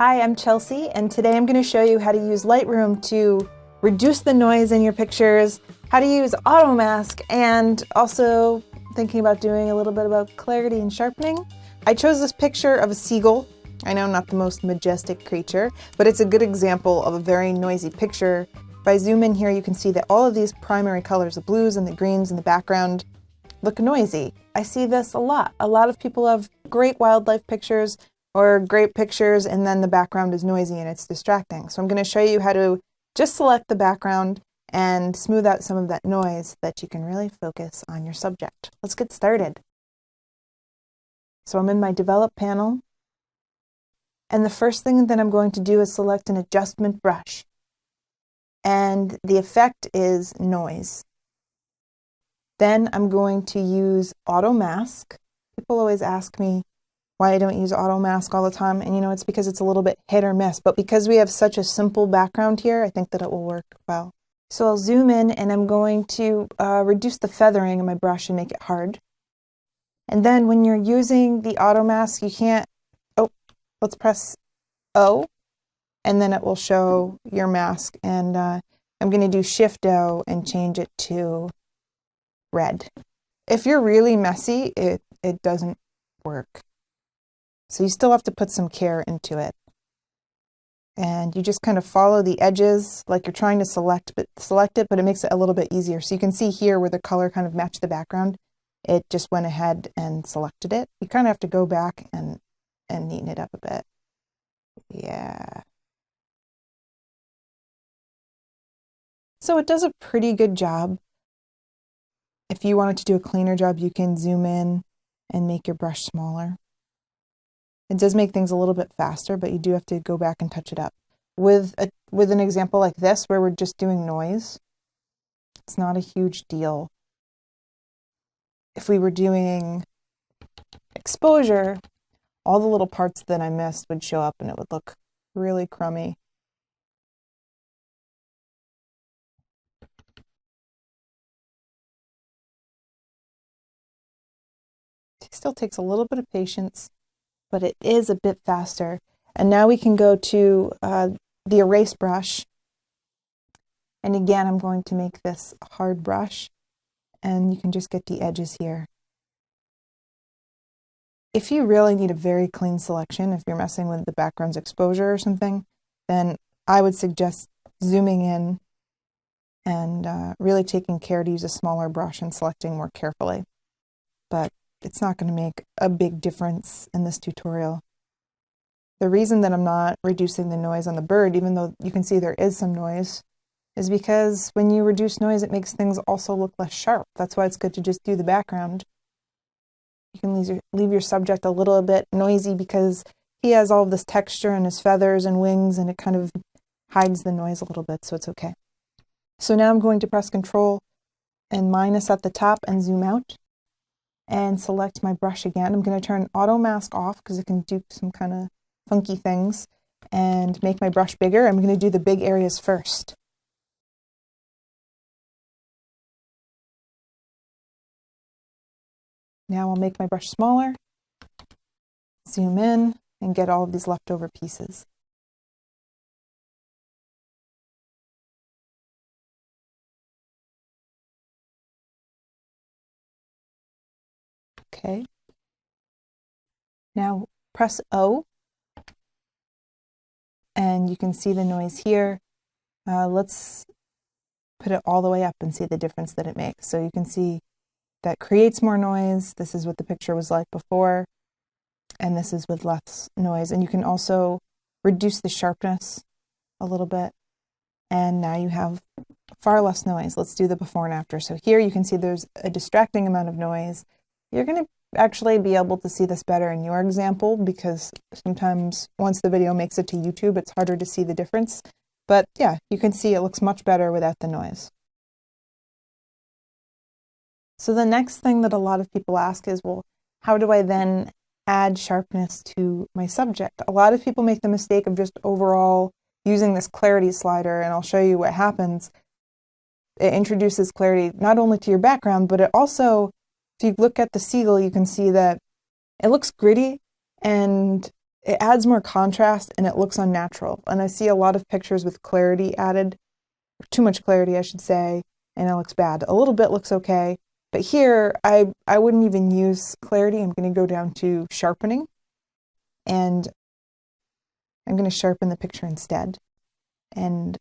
Hi, I'm Chelsea, and today I'm going to show you how to use Lightroom to reduce the noise in your pictures, how to use auto mask, and also thinking about doing a little bit about clarity and sharpening. I chose this picture of a seagull. I know, not the most majestic creature, but it's a good example of a very noisy picture. If I zoom in here, you can see that all of these primary colors, the blues and the greens in the background, look noisy. I see this a lot. A lot of people have great wildlife pictures or great pictures and then the background is noisy and it's distracting. So I'm going to show you how to just select the background and smooth out some of that noise so that you can really focus on your subject. Let's get started. So I'm in my Develop panel, and the first thing that I'm going to do is select an adjustment brush. And the effect is noise. Then I'm going to use auto mask. People always ask me why I don't use auto mask all the time, and it's because it's a little bit hit or miss, but because we have such a simple background here, I think that it will work well. So I'll zoom in and I'm going to reduce the feathering in my brush and make it hard. And then when you're using the auto mask, you can't, let's press O, and then it will show your mask, and I'm going to do Shift O and change it to red. If you're really messy, it doesn't work. So you still have to put some care into it. And you just kind of follow the edges like you're trying to select it, but it makes it a little bit easier. So you can see here where the color kind of matched the background, it just went ahead and selected it. You kind of have to go back and neaten it up a bit. Yeah. So it does a pretty good job. If you wanted to do a cleaner job, you can zoom in and make your brush smaller. It does make things a little bit faster, but you do have to go back and touch it up. With an example like this, where we're just doing noise, it's not a huge deal. If we were doing exposure, all the little parts that I missed would show up and it would look really crummy. It still takes a little bit of patience, but it is a bit faster. And now we can go to the erase brush. And again, I'm going to make this a hard brush, and you can just get the edges here. If you really need a very clean selection, if you're messing with the background's exposure or something, then I would suggest zooming in and really taking care to use a smaller brush and selecting more carefully. But it's not going to make a big difference in this tutorial. The reason that I'm not reducing the noise on the bird, even though you can see there is some noise, is because when you reduce noise, it makes things also look less sharp. That's why it's good to just do the background. You can leave your subject a little bit noisy because he has all of this texture and his feathers and wings, and it kind of hides the noise a little bit, so it's okay. So now I'm going to press Control and minus at the top and zoom out and select my brush again. I'm going to turn auto mask off because it can do some kind of funky things, and make my brush bigger. I'm going to do the big areas first. Now I'll make my brush smaller, zoom in, and get all of these leftover pieces. Okay. Now press O, and you can see the noise here. Let's put it all the way up and see the difference that it makes. So you can see that creates more noise. This is what the picture was like before, and this is with less noise. And you can also reduce the sharpness a little bit, and now you have far less noise. Let's do the before and after. So here you can see there's a distracting amount of noise. You're going to actually be able to see this better in your example, because sometimes once the video makes it to YouTube, it's harder to see the difference. But yeah, you can see it looks much better without the noise. So the next thing that a lot of people ask is, well, how do I then add sharpness to my subject? A lot of people make the mistake of just overall using this clarity slider, and I'll show you what happens. It introduces clarity not only to your background, but it also, if you look at the seagull, you can see that it looks gritty, and it adds more contrast and it looks unnatural. And I see a lot of pictures with clarity added, too much clarity, I should say, and it looks bad. A little bit looks okay, but here I wouldn't even use clarity. I'm going to go down to sharpening, and I'm going to sharpen the picture instead. And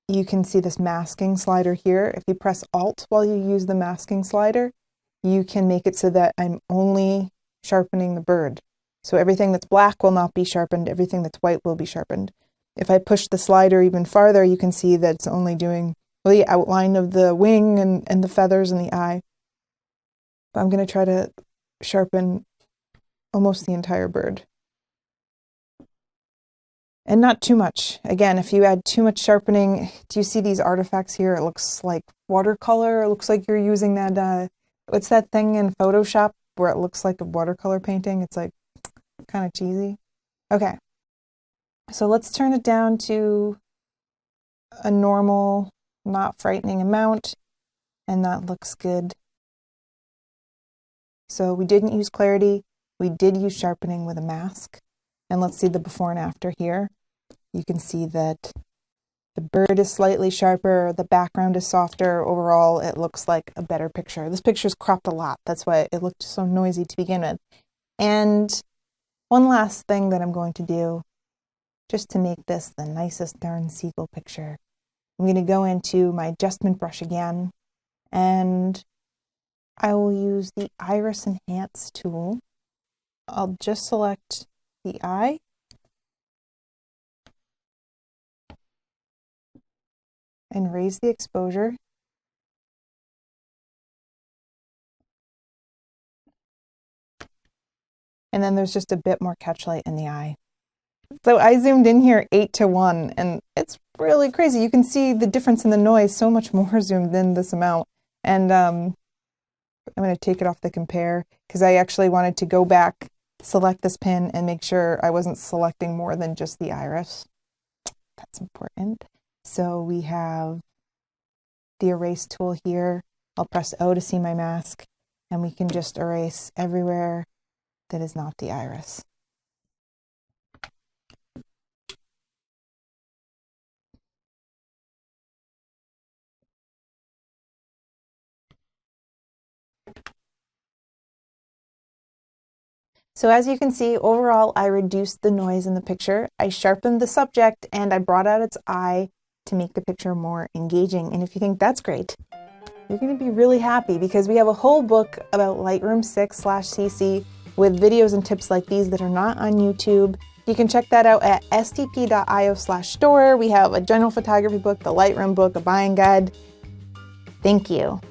you can see this masking slider here. If you press Alt while you use the masking slider, you can make it so that I'm only sharpening the bird. So everything that's black will not be sharpened, everything that's white will be sharpened. If I push the slider even farther, you can see that it's only doing the outline of the wing and the feathers and the eye. But I'm going to try to sharpen almost the entire bird. And not too much. Again, if you add too much sharpening, do you see these artifacts here? It looks like watercolor. It looks like you're using that, what's that thing in Photoshop where it looks like a watercolor painting? It's like kind of cheesy. Okay, so let's turn it down to a normal, not frightening amount, and that looks good. So we didn't use clarity. We did use sharpening with a mask. And let's see the before and after here. You can see that the bird is slightly sharper, the background is softer. Overall, it looks like a better picture. This picture's cropped a lot. That's why it looked so noisy to begin with. And one last thing that I'm going to do, just to make this the nicest darn seagull picture, I'm going to go into my adjustment brush again, and I will use the Iris Enhance tool. I'll just select the eye, and raise the exposure. And then there's just a bit more catchlight in the eye. So I zoomed in here 8:1, and it's really crazy. You can see the difference in the noise so much more zoomed in this amount. And I'm going to take it off the compare because I actually wanted to go back, select this pin, and make sure I wasn't selecting more than just the iris. That's important. So we have the erase tool here. I'll press O to see my mask, and we can just erase everywhere that is not the iris. So as you can see, overall, I reduced the noise in the picture. I sharpened the subject, and I brought out its eye to make the picture more engaging. And if you think that's great, you're going to be really happy because we have a whole book about Lightroom 6/CC with videos and tips like these that are not on YouTube. You can check that out at stp.io/store. We have a general photography book, the Lightroom book, a buying guide. Thank you.